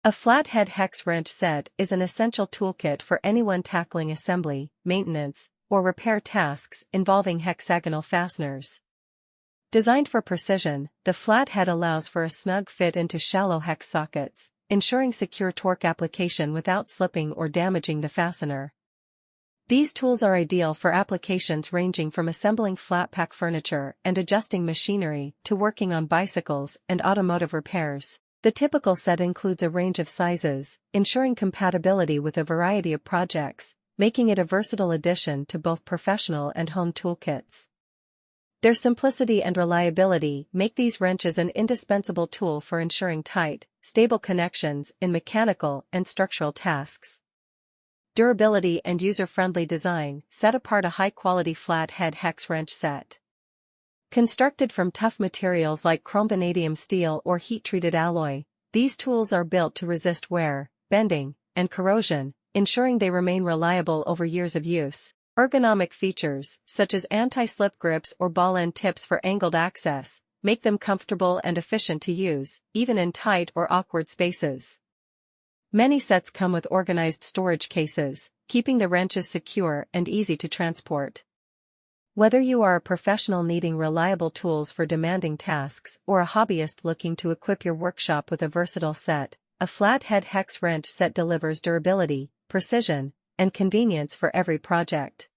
A flathead hex wrench set is an essential toolkit for anyone tackling assembly, maintenance, or repair tasks involving hexagonal fasteners. Designed for precision, the flathead allows for a snug fit into shallow hex sockets, ensuring secure torque application without slipping or damaging the fastener. These tools are ideal for applications ranging from assembling flat-pack furniture and adjusting machinery to working on bicycles and automotive repairs. The typical set includes a range of sizes, ensuring compatibility with a variety of projects, making it a versatile addition to both professional and home toolkits. Their simplicity and reliability make these wrenches an indispensable tool for ensuring tight, stable connections in mechanical and structural tasks. Durability and user-friendly design set apart a high-quality flathead hex wrench set. Constructed from tough materials like chrome vanadium steel or heat-treated alloy, these tools are built to resist wear, bending, and corrosion, ensuring they remain reliable over years of use. Ergonomic features, such as anti-slip grips or ball-end tips for angled access, make them comfortable and efficient to use, even in tight or awkward spaces. Many sets come with organized storage cases, keeping the wrenches secure and easy to transport. Whether you are a professional needing reliable tools for demanding tasks or a hobbyist looking to equip your workshop with a versatile set, a flathead hex wrench set delivers durability, precision, and convenience for every project.